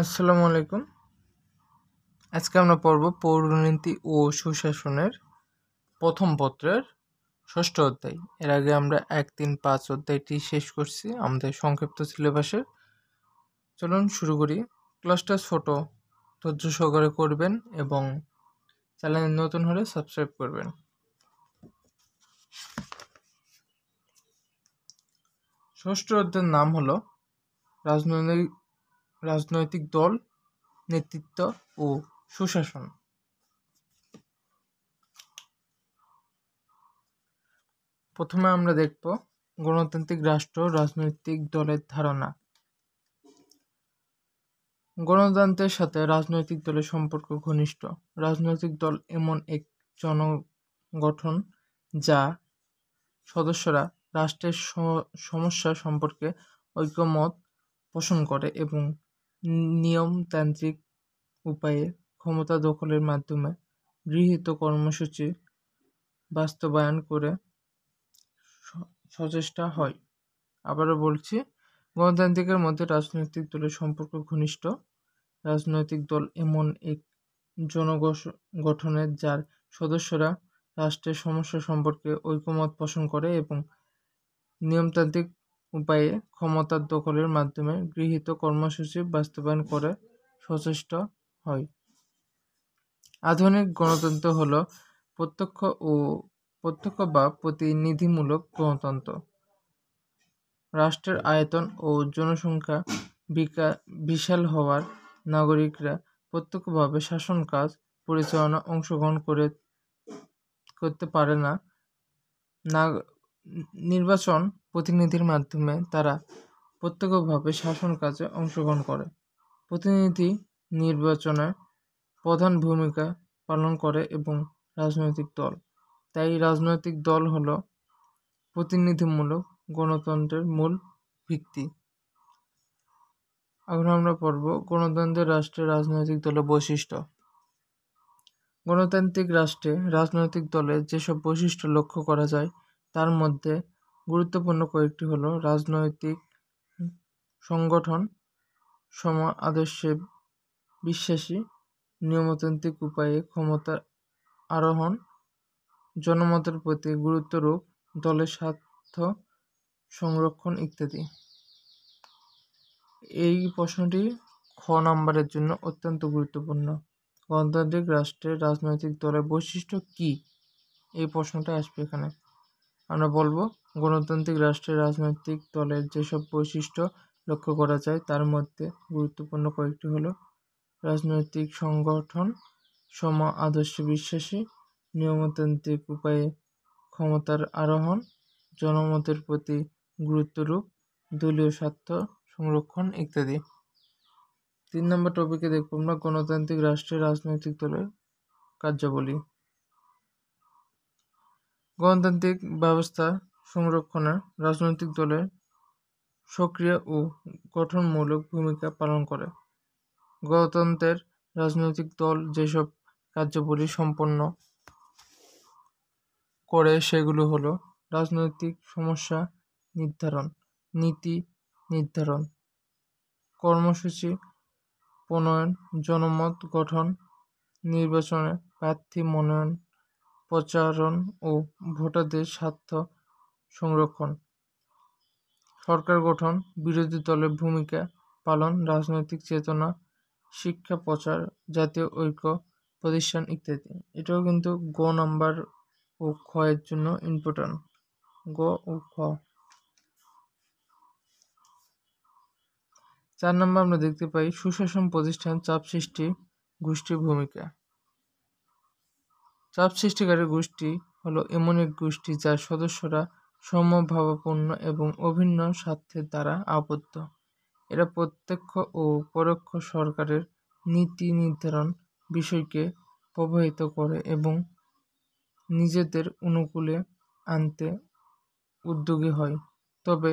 আসসালামু আলাইকুম। আজকে আমরা পড়ব পৌরনীতি ও সুশাসনের প্রথম পত্রের ৬ষ্ঠ অধ্যায়। এর আগে আমরা ১, ৩, ৫ অধ্যায়টি শেষ করছি আমাদের সংক্ষিপ্ত সিলেবাসের। চলুন শুরু করি। ক্লাসটা ছোট, ধৈর্য সহকারে করবেন এবং চ্যানেলে নতুন হলে সাবস্ক্রাইব করবেন। ষষ্ঠ অধ্যায়ের নাম হলো রাজনৈতিক দল, নেতৃত্ব ও সুশাসন। প্রথমে আমরা দেখব গণতান্ত্রিক রাষ্ট্র রাজনৈতিক দলের ধারণা। গণতন্ত্রের সাথে রাজনৈতিক দলের সম্পর্ক ঘনিষ্ঠ। রাজনৈতিক দল এমন এক জনগঠন যা সদস্যরা রাষ্ট্রের সমস্যা সম্পর্কে ঐকমত পোষণ করে এবং নিয়মতান্ত্রিক উপায়ে ক্ষমতা দখলের মাধ্যমে গৃহীত কর্মসূচি বাস্তবায়ন করে সচেষ্ট হয়। আবারও বলছি, গণতান্ত্রিকের মধ্যে রাজনৈতিক দলের সম্পর্ক ঘনিষ্ঠ। রাজনৈতিক দল এমন এক জনগঠনের যার সদস্যরা রাষ্ট্রের সমস্যা সম্পর্কে ঐকমত পোষণ করে এবং নিয়মতান্ত্রিক উপায়ে ক্ষমতা দখলের মাধ্যমে গৃহীত কর্মসূচি বাস্তবায়ন করে সচেষ্ট হয়। আধুনিক গণতন্ত্র হল প্রত্যক্ষ বা প্রতিনিধিমূলক গণতন্ত্র। রাষ্ট্রের আয়তন ও জনসংখ্যা বিশাল হওয়ার নাগরিকরা প্রত্যক্ষভাবে শাসন কাজ পরিচালনা অংশগ্রহণ করতে পারে না। নির্বাচন প্রতিনিধির মাধ্যমে তারা প্রত্যক্ষভাবে শাসন কাজে অংশগ্রহণ করে। প্রতিনিধি নির্বাচনে প্রধান ভূমিকা পালন করে এবং রাজনৈতিক দল। তাই রাজনৈতিক দল হল প্রতিনিধিমূলক গণতন্ত্রের মূল ভিত্তি। এখন আমরা পড়ব গণতান্ত্রিক রাষ্ট্রের রাজনৈতিক দলের বৈশিষ্ট্য। গণতান্ত্রিক রাষ্ট্রে রাজনৈতিক দলের যেসব বৈশিষ্ট্য লক্ষ্য করা যায় তার মধ্যে গুরুত্বপূর্ণ কয়েকটি হলো: রাজনৈতিক সংগঠন সম আদর্শে বিশ্বাসী, নিয়মতান্ত্রিক উপায়ে ক্ষমতা আরোহণ, জনমতের প্রতি গুরুত্বারোপ, দলের স্বার্থ সংরক্ষণ ইত্যাদি। এই প্রশ্নটি খ নম্বরের জন্য অত্যন্ত গুরুত্বপূর্ণ। গণতান্ত্রিক রাষ্ট্রের রাজনৈতিক দলের বৈশিষ্ট্য কি? এই প্রশ্নটা আসবে এখানে। আমরা বলবো, গণতান্ত্রিক রাষ্ট্রের রাজনৈতিক দলের যেসব বৈশিষ্ট্য লক্ষ্য করা যায় তার মধ্যে গুরুত্বপূর্ণ কয়েকটি হলো: রাজনৈতিক সংগঠন সম আদর্শে বিশ্বাসী, নিয়মতান্ত্রিক উপায়ে ক্ষমতার আরোহণ, জনমতের প্রতি গুরুত্বারোপ, দলীয় স্বার্থ সংরক্ষণ ইত্যাদি। ৩ নম্বর টপিকে দেখব আমরা গণতান্ত্রিক রাষ্ট্রের রাজনৈতিক দলের কার্যাবলী। গণতান্ত্রিক ব্যবস্থা সংরক্ষণে রাজনৈতিক দলের সক্রিয় ও গঠনমূলক ভূমিকা পালন করে। গণতন্ত্রের রাজনৈতিক দল যেসব কার্যাবলী সম্পন্ন করে সেগুলো হলো: রাজনৈতিক সমস্যা নির্ধারণ, নীতি নির্ধারণ, কর্মসূচি প্রণয়ন, জনমত গঠন, নির্বাচনে প্রার্থী মনোনয়ন, প্রচারণ ও ভোটারদের স্বার্থ সংরক্ষণ, সরকার গঠন, বিরোধী দলের ভূমিকা পালন, রাজনৈতিক চেতনা, শিক্ষা প্রচার, জাতীয় ঐক্য প্রতিষ্ঠান ইত্যাদি। এটাও কিন্তু গ নাম্বার ও খ এর জন্য ইম্পর্টেন্ট। গ ও খ। 4 নম্বর আমরা দেখতে পাই সুশাসন প্রতিষ্ঠান চাপ সৃষ্টি গোষ্ঠীর ভূমিকা। চাপ সৃষ্টিকারী গোষ্ঠী হলো এমন এক গোষ্ঠী যার সদস্যরা সমভাবাপন্ন এবং অভিন্ন স্বার্থের দ্বারা আবদ্ধ। এরা প্রত্যক্ষ ও পরোক্ষ সরকারের নীতি নির্ধারণ বিষয়কে প্রভাবিত করে এবং নিজেদের অনুকূলে আনতে উদ্যোগী হয়। তবে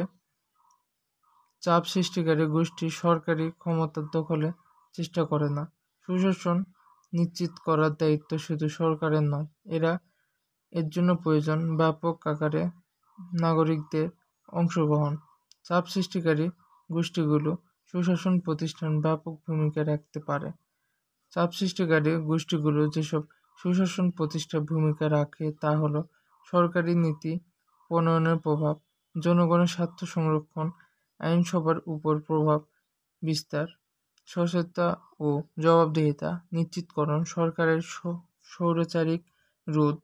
চাপ সৃষ্টিকারী গোষ্ঠী সরকারি ক্ষমতা দখলে চেষ্টা করে না। সুশাসন নিশ্চিত করার দায়িত্ব শুধু সরকারের নয়, এর জন্য প্রয়োজন ব্যাপক আকারে নাগরিকদের অংশগ্রহণ। চাপ সৃষ্টিকারী গোষ্ঠীগুলো সুশাসন প্রতিষ্ঠান ব্যাপক ভূমিকা রাখতে পারে। চাপ সৃষ্টিকারী গোষ্ঠীগুলো যেসব সুশাসন প্রতিষ্ঠার ভূমিকা রাখে তা হলো সরকারি নীতি প্রণয়নের প্রভাব, জনগণের স্বার্থ সংরক্ষণ, আইনসভার উপর প্রভাব বিস্তার, স্বচ্ছতা ও জবাবদিহিতা নিশ্চিতকরণ, সরকারের স্বৈরাচারিক রোধ,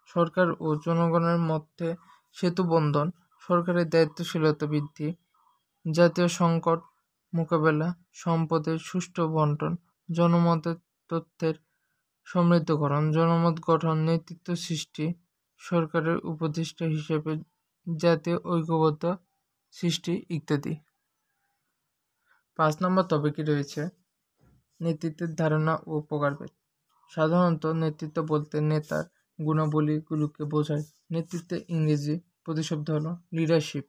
সরকার ও জনগণের মধ্যে সেতু বন্ধন, সরকারের দায়িত্বশীলতা বৃদ্ধি, জাতীয় সংকট মোকাবেলা, সম্পদের সুষ্ঠু বণ্টন, জনমতের তথ্যের সমৃদ্ধকরণ, জনমত গঠন, নেতৃত্ব সৃষ্টি, সরকারের উপদেষ্টা হিসেবে জাতীয় ঐক্যবদ্ধ সৃষ্টি ইত্যাদি। 5 নম্বর টপিকে রয়েছে নেতৃত্বের ধারণা ও প্রকারভেদ। সাধারণত নেতৃত্ব বলতে নেতার গুণাবলীগুলোকে বোঝায়। নেতৃত্বের ইংরেজি প্রতিশব্দ হলো লিডারশিপ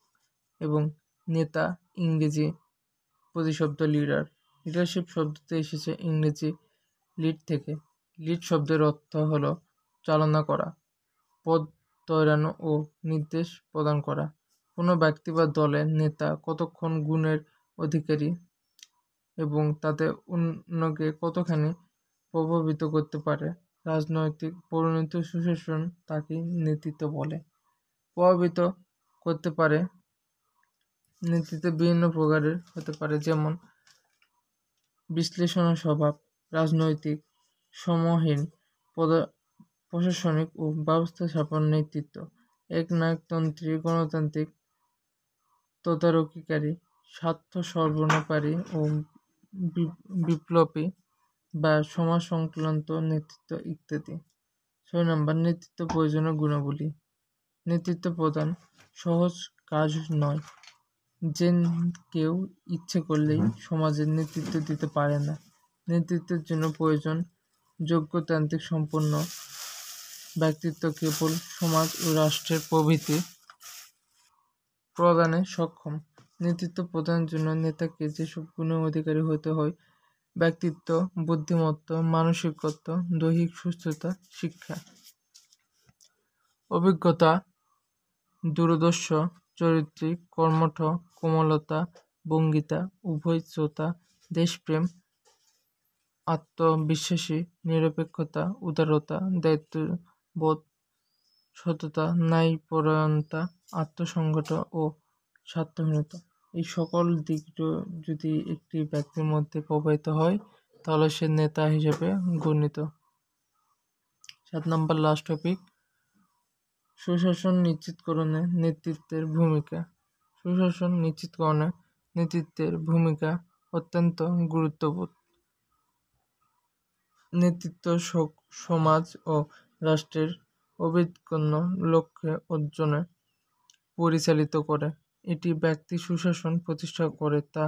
এবং নেতা ইংরেজি প্রতিশব্দ লিডার। লিডারশিপ শব্দটি এসেছে ইংরেজি লিড থেকে। লিড শব্দের অর্থ হলো চালনা করা, পথ তৈরানো ও নির্দেশ প্রদান করা। কোনো ব্যক্তি বা দলের নেতা কতক্ষণ গুণের অধিকারী এবং তাদের অন্যকে কতখানি প্রভাবিত করতে পারে রাজনৈতিক পরিণতি সুশাসন তাকে নেতৃত্ব বলে। প্রভাবিত করতে পারে নেতৃত্ব বিভিন্ন প্রকারের হতে পারে, যেমন বিশ্লেষণ স্বভাব, রাজনৈতিক, সমহীন, প্রশাসনিক ও ব্যবস্থা স্থাপন নেতৃত্ব, একনায়কতন্ত্রী, গণতান্ত্রিক, তদারকিকারী, স্বার্থ সর্বনাশকারী ও বিপ্লবী বা সমাজ সংক্রান্ত নেতৃত্ব ইত্যাদি। 6 নম্বর নেতৃত্ব প্রয়োজনীয় গুণাবলী। নেতৃত্ব প্রদান সহজ কাজ নয়। যে কেউ ইচ্ছে করলেই সমাজের নেতৃত্ব দিতে পারে না। নেতৃত্বের জন্য প্রয়োজন যোগ্যতান্ত্রিক সম্পন্ন ব্যক্তিত্ব, কেবল সমাজ ও রাষ্ট্রের প্রভৃতি প্রদানে সক্ষম। নেতৃত্ব প্রদানের জন্য নেতাকে যেসব গুণের অধিকারী হতে হয়: ব্যক্তিত্ব, বুদ্ধিমত্তা, মানসিকতা, দৈহিক সুস্থতা, শিক্ষা, অভিজ্ঞতা, দূরদর্শ, চরিত্রিক, কর্মঠ, কোমলতা, ভঙ্গিতা, উভয়চতা, দেশপ্রেম, আত্মবিশ্বাসী, নিরপেক্ষতা, উদারতা, দায়িত্ববোধ, সততা, ন্যায়পরায়ণতা, আত্মসংযত ও স্বার্থহীনতা। এই সকল দিক যদি একটি ব্যক্তির মধ্যে প্রবাহিত হয় তাহলে সে নেতা হিসেবে গণিত। 7 নম্বর লাস্ট টপিক, সুশাসন নিশ্চিতকরণে নেতৃত্বের ভূমিকা। সুশাসন নিশ্চিতকরণে নেতৃত্বের ভূমিকা অত্যন্ত গুরুত্বপূর্ণ। নেতৃত্ব সমাজ ও রাষ্ট্রের অভিন্ন লক্ষ্য অর্জনে পরিচালিত করে। এটি ব্যক্তি সুশাসন প্রতিষ্ঠা করে তা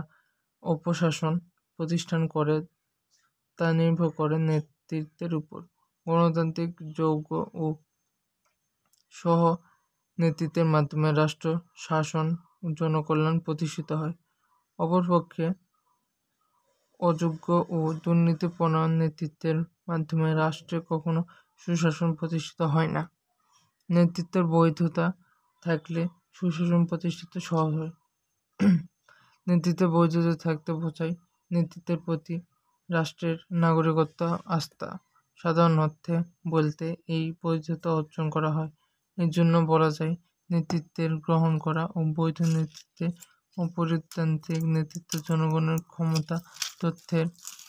অপশাসন প্রতিষ্ঠান করে তা নির্ভর করে নেতৃত্বের উপর। গণতান্ত্রিক যৌগ ও সহ নেতৃত্বের মাধ্যমে রাষ্ট্র শাসন জনকল্যাণ প্রতিষ্ঠিত হয়। অপরপক্ষে অযোগ্য ও দুর্নীতিপরায়ণ নেতৃত্বের মাধ্যমে রাষ্ট্রে কখনো সুশাসন প্রতিষ্ঠিত হয় না। নেতৃত্বের বৈধতা থাকলে সুশাসন প্রতিষ্ঠিত সহজ হয়। নেতৃত্বের বৈধতা থাকতে বোঝায় নেতৃত্বের প্রতি রাষ্ট্রের নাগরিকত্ব আস্থা। সাধারণ অর্থে বলতে এই বৈধতা অর্জন করা হয়। এর জন্য বলা যায় নেতৃত্বের গ্রহণ করা ও বৈধ নেতৃত্বের অপরিতান্ত্রিক নেতৃত্ব জনগণের ক্ষমতা, তথ্যের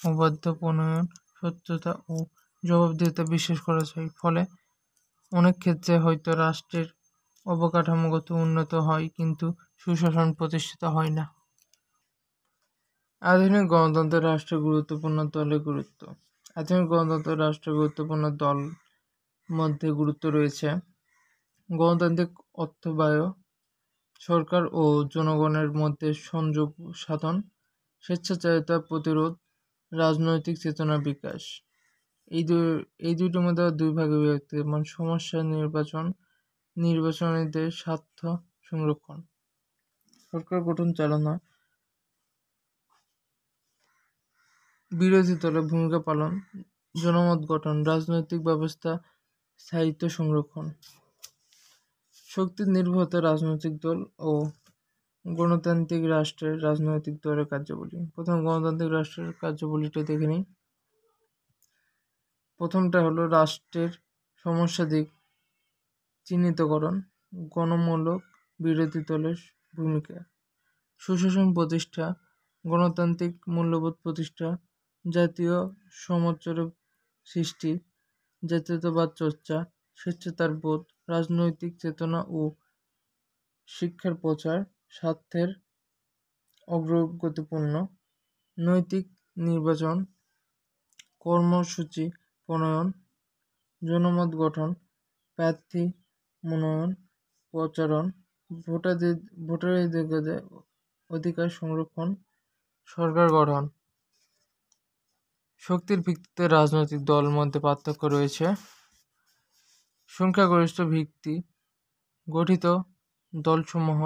অবাধ্য প্রণয়ন, স্বচ্ছতা ও জবাবদিহিতা বিশ্বাস করা যায়। ফলে অনেক ক্ষেত্রে হয়তো রাষ্ট্রের অবকাঠামোগত উন্নত হয় কিন্তু সুশাসন প্রতিষ্ঠিত হয় না। আধুনিক গণতন্ত্রের রাষ্ট্রের গুরুত্বপূর্ণ দলের গুরুত্ব। আধুনিক গণতন্ত্রের রাষ্ট্রের গুরুত্বপূর্ণ দল মধ্যে গুরুত্ব রয়েছে গণতান্ত্রিক অর্থব্যয়, সরকার ও জনগণের মধ্যে সংযোগ সাধন, স্বেচ্ছাচারিতা প্রতিরোধ, রাজনৈতিক চেতনার বিকাশ। এই দুইটির মধ্যে দুই ভাগে বিভক্ত, যেমন সমস্যা নির্বাচনীদের স্বার্থ সংরক্ষণ, সরকার গঠন চালনা, বিরোধী দলের ভূমিকা পালন, জনমত গঠন, রাজনৈতিক ব্যবস্থা স্থায়িত্ব সংরক্ষণ। শক্তির নির্ভরতা রাজনৈতিক দল ও গণতান্ত্রিক রাষ্ট্রের রাজনৈতিক দলের কার্যাবলী। প্রথম গণতান্ত্রিক রাষ্ট্রের কার্যাবলীটা দেখে নিই। প্রথমটা হলো রাষ্ট্রের সমস্যা দিক চিহ্নিতকরণ, গণমূলক বিরোধী দলের ভূমিকা, সুশাসন প্রতিষ্ঠা, গণতান্ত্রিক মূল্যবোধ প্রতিষ্ঠা, জাতীয় সমচ্বরের সৃষ্টি, জাতীয়তাবাদ চর্চা, স্বেচ্ছাচার বোধ, রাজনৈতিক চেতনা ও শিক্ষার প্রচার, স্বার্থের অগ্রগতিপূর্ণ, নৈতিক নির্বাচন, কর্মসূচি প্রণয়ন, জনমত গঠন, প্রার্থী মনোনয়ন, প্রচারণ, ভোটাধিকার অধিকার সংরক্ষণ, সরকার গঠন। শক্তির ভিত্তিতে রাজনৈতিক দল মধ্যে পার্থক্য রয়েছে। সংখ্যাগরিষ্ঠ ভিত্তি গঠিত দলসমূহ,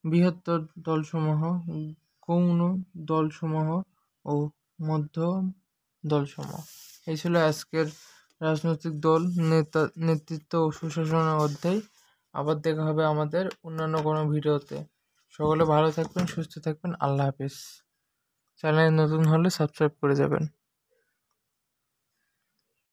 বৃহত্তর দলসমূহ, গৌণ দলসমূহ ও মধ্যম দলসমূহ। এই ছিল আজকের রাজনৈতিক দল, নেতৃত্ব ও সুশাসনের অধ্যায়। আবার দেখা হবে আমাদের অন্যান্য কোনো ভিডিওতে। সকলে ভালো থাকবেন, সুস্থ থাকবেন। আল্লাহ হাফেজ। চ্যানেলে নতুন হলে সাবস্ক্রাইব করে যাবেন।